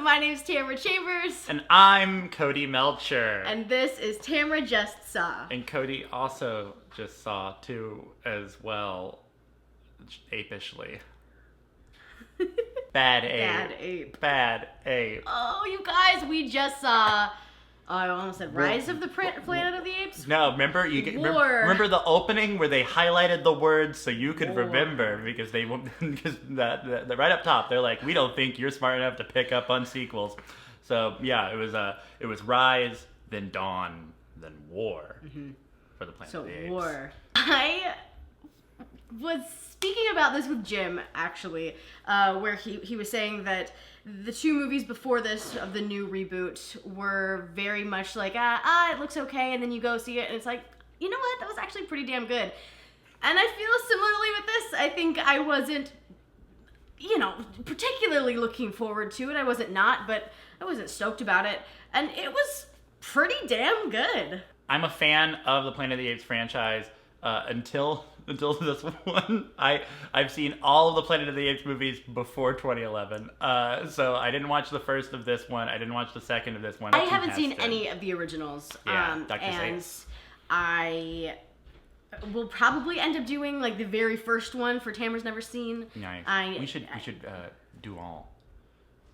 My name's Tamara Chambers. And I'm Cody Melcher. And this is Tamara Just Saw. And Cody also just saw too, as well, apishly. Bad ape. Bad ape. Bad ape. Oh, you guys, we just saw... Oh, I almost said Rise of the Planet of the Apes? No, remember remember the opening where they highlighted the words so you could remember because they because the right up top they're like, we don't think you're smart enough to pick up on sequels. So yeah, it was Rise, then Dawn, then War for the Planet of the Apes. War. I was speaking about this with Jim actually, where he was saying that the two movies before this of the new reboot were very much like, it looks okay, and then you go see it, and it's like, you know what, that was actually pretty damn good. And I feel similarly with this. I think I wasn't, particularly looking forward to it. I wasn't but I wasn't stoked about it, and it was pretty damn good. I'm a fan of the Planet of the Apes franchise until this one. I've seen all of the Planet of the Apes movies before 2011. So I didn't watch the first of this one. I didn't watch the second of this one. I haven't seen any of the originals. Yeah, and I will probably end up doing like the very first one for Tamara's never seen. Nice. We should do all,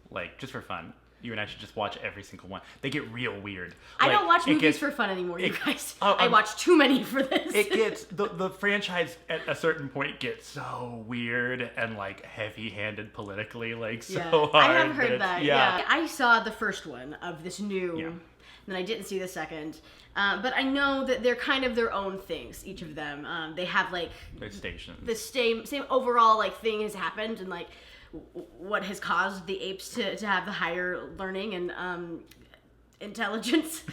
like, just for fun. You and I should just watch every single one. They get real weird. I don't watch movies for fun anymore, you guys. I watch too many for this. It gets, the franchise at a certain point gets so weird and like heavy-handed politically, like so hard. I have heard that, yeah. I saw the first one of this new, and I didn't see the second. But I know that they're kind of their own things, each of them. They have like... Their stations. The same overall like thing has happened, and like what has caused the apes to have the higher learning and intelligence.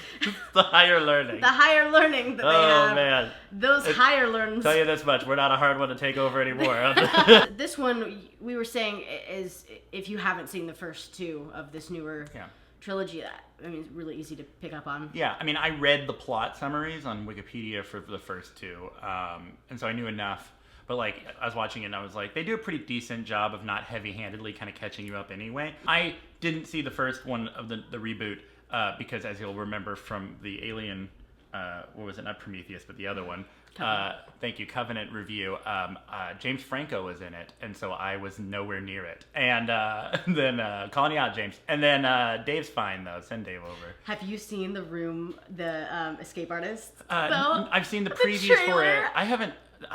The higher learning. The higher learning that they have. Oh, man. Those higher learns. Tell you this much, we're not a hard one to take over anymore. This one, we were saying, is if you haven't seen the first two of this newer trilogy, it's really easy to pick up on. Yeah, I read the plot summaries on Wikipedia for the first two, and so I knew enough. But like, I was watching it and I was like, they do a pretty decent job of not heavy-handedly kind of catching you up anyway. I didn't see the first one of the reboot because, as you'll remember from the Alien, what was it, not Prometheus, but the other one, thank you, Covenant review, James Franco was in it, and so I was nowhere near it. And then, calling you out, James. And then Dave's fine, though. Send Dave over. Have you seen The Room, the Escape Artist? I've seen the previews for it. I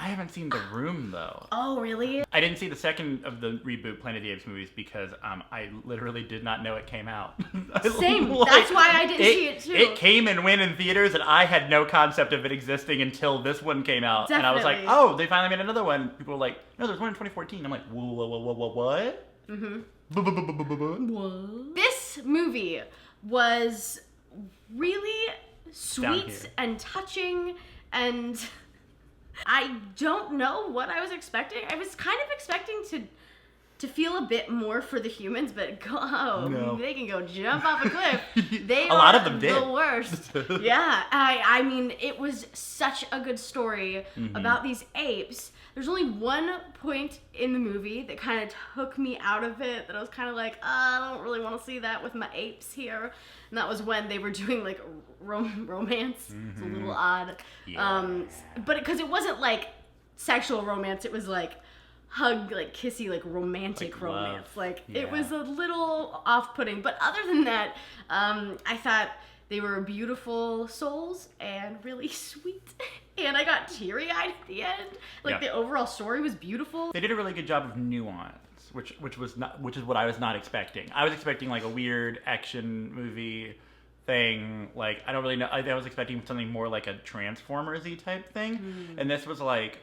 haven't seen The Room, though. Oh, really? I didn't see the second of the reboot Planet of the Apes movies because I literally did not know it came out. Same. That's why I didn't see it, too. It came and went in theaters, and I had no concept of it existing until this one came out. Definitely. And I was like, oh, they finally made another one. People were like, no, there's one in 2014. I'm like, what? What? This movie was really sweet and touching, and... I don't know what I was expecting. I was kind of expecting to feel a bit more for the humans, but they can go jump off a cliff. They a lot of them did. The worst. Yeah, I mean, it was such a good story about these apes. There's only one point in the movie that kind of took me out of it, that I was kind of like, I don't really want to see that with my apes here. And that was when they were doing like romance. It's a little odd. Yeah. But because it wasn't like sexual romance, it was like hug, like kissy, like romantic romance. Like it was a little off-putting. But other than that, I thought they were beautiful souls and really sweet. And I got teary-eyed at the end. Like the overall story was beautiful. They did a really good job of nuance, which is what I was not expecting. I was expecting like a weird action movie thing. Like, I don't really know. I was expecting something more like a Transformers-y type thing. And this was like,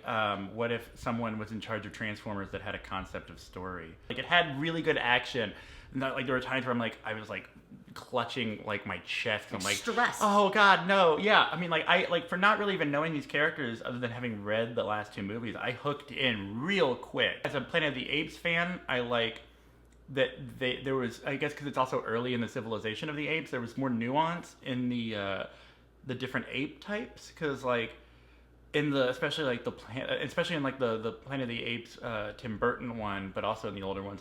what if someone was in charge of Transformers that had a concept of story? Like, it had really good action. And like, there were times where I was like clutching like my chest. I'm like, stress. Oh God, no. Yeah. I for not really even knowing these characters other than having read the last two movies, I hooked in real quick. As a Planet of the Apes fan, I like that there was, I guess because it's also early in the civilization of the apes, there was more nuance in the different ape types, because like in the especially in like the Planet of the Apes Tim Burton one, but also in the older ones,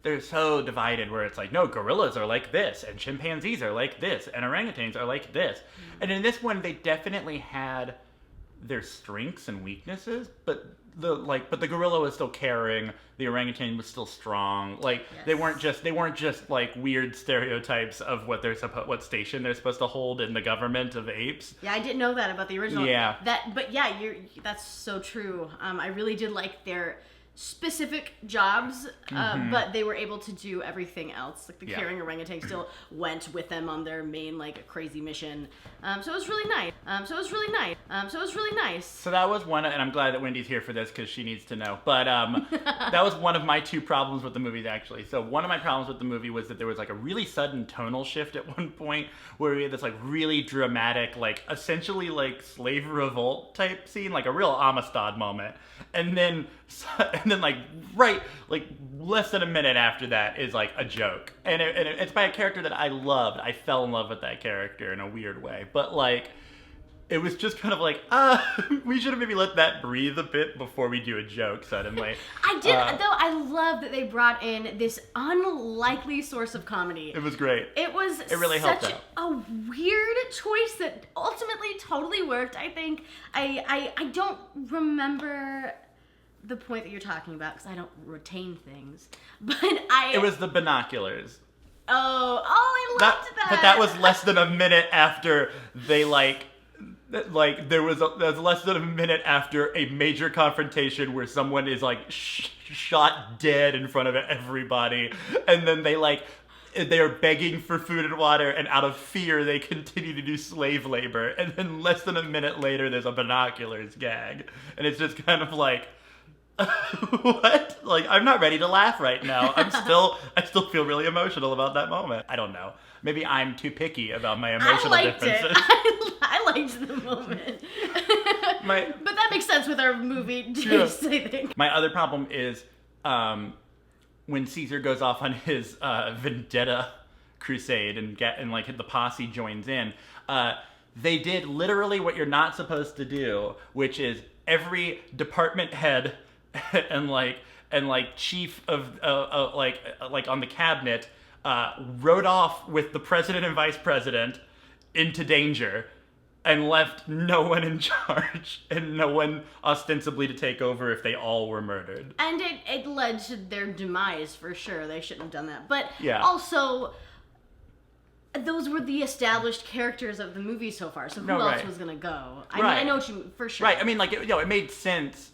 they're so divided where it's like, no, gorillas are like this, and chimpanzees are like this, and orangutans are like this. And in this one, they definitely had their strengths and weaknesses, but the gorilla was still caring, the orangutan was still strong. Like, they weren't just like weird stereotypes of what station they're supposed to hold in the government of apes. Yeah, I didn't know that about the original. Yeah. That's so true. I really did like their specific jobs, but they were able to do everything else. Like the carrying orangutan still went with them on their main like crazy mission. So it was really nice. So that was one, and I'm glad that Wendy's here for this because she needs to know. But that was one of my two problems with the movie, actually. So one of my problems with the movie was that there was like a really sudden tonal shift at one point where we had this like really dramatic, like essentially like slave revolt type scene, like a real Amistad moment, and then like less than a minute after that is like a joke, and it's by a character that I loved. I fell in love with that character in a weird way, but like it was just kind of like, we should have maybe let that breathe a bit before we do a joke suddenly. I did, though. I love that they brought in this unlikely source of comedy. It was great. It really helped out. A weird choice that ultimately totally worked, I think. I don't remember the point that you're talking about because I don't retain things, but It was the binoculars. Oh, I loved that. But that was less than a minute after they there was less than a minute after a major confrontation where someone is like shot dead in front of everybody, and then they are begging for food and water, and out of fear they continue to do slave labor, and then less than a minute later there's a binoculars gag, and it's just kind of like, what? Like, I'm not ready to laugh right now. I still feel really emotional about that moment. I don't know. Maybe I'm too picky about my emotional differences. I liked the moment. But that makes sense with our movie taste, I think. My other problem is when Caesar goes off on his vendetta crusade and the posse joins in. They did literally what you're not supposed to do, which is every department head and chief of on the cabinet rode off with the president and vice president into danger and left no one in charge and no one ostensibly to take over if they all were murdered. And it led to their demise for sure. They shouldn't have done that. But yeah. Also, those were the established characters of the movie so far. So who else was gonna go? I mean, I know what you for sure. Right. I mean, it made sense.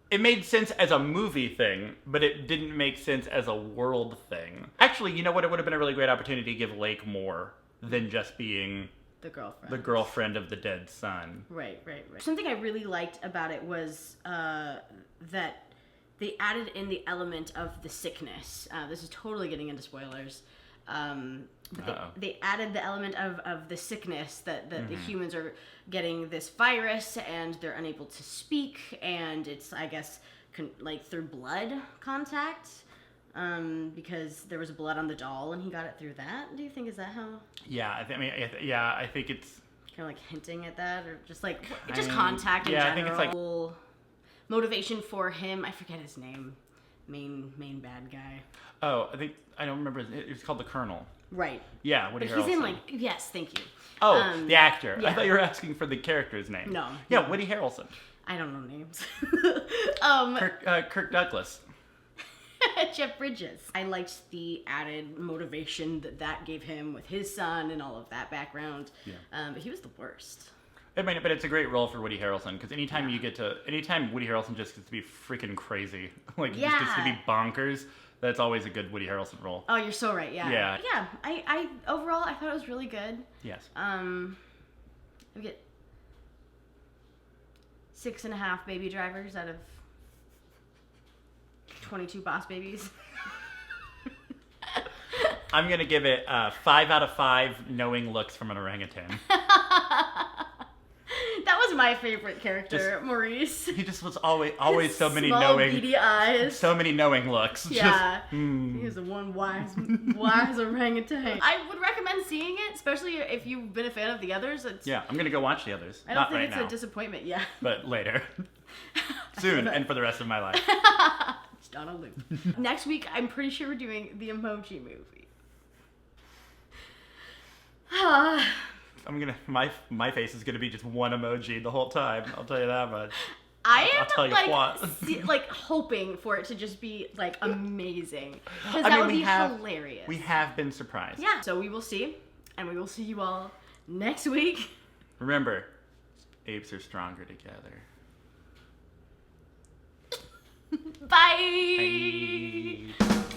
It made sense as a movie thing, but it didn't make sense as a world thing. Actually, you know what? It would have been a really great opportunity to give Lake more than just being the girlfriend of the dead son. Right. Something I really liked about it was that they added in the element of the sickness. This is totally getting into spoilers. But they added the element of the sickness that the humans are getting this virus and they're unable to speak, and it's, I guess, through blood contact, because there was blood on the doll and he got it through that. Do you think, is that how? Yeah, I think it's kind of hinting at that, or just contact in general. I think it's motivation for him. I forget his name. Main bad guy. Oh, I don't remember. It's called the Colonel. Right. Yeah, Woody Harrelson. He's in yes, thank you. Oh, the actor. Yeah. I thought you were asking for the character's name. No. Yeah, Woody Harrelson. I don't know names. Kirk Douglas. Jeff Bridges. I liked the added motivation that gave him with his son and all of that background. Yeah. But he was the worst. I mean, but it's a great role for Woody Harrelson, because anytime Woody Harrelson just gets to be freaking crazy, just gets to be bonkers, that's always a good Woody Harrelson role. Oh, you're so right. Yeah. Yeah. Yeah. I overall I thought it was really good. Yes. We get 6.5 baby drivers out of 22 boss babies. I'm gonna give it 5 out of 5 knowing looks from an orangutan. That was my favorite character, Maurice. He just was always so many small, knowing, beady eyes. So many knowing looks. Yeah, he was the one wise orangutan. I would recommend seeing it, especially if you've been a fan of the others. Yeah, I'm gonna go watch the others. I don't think it's a disappointment. Yeah, but later, soon, and for the rest of my life. just on a loop. Next week, I'm pretty sure we're doing the Emoji Movie. I'm gonna my face is gonna be just one emoji the whole time. I'll tell you that much. I am I'll tell you what. like hoping for it to just be like amazing, because I that mean, would we be have- hilarious. We have been surprised. Yeah. So we will see, and we will see you all next week. Remember, apes are stronger together. Bye. Bye.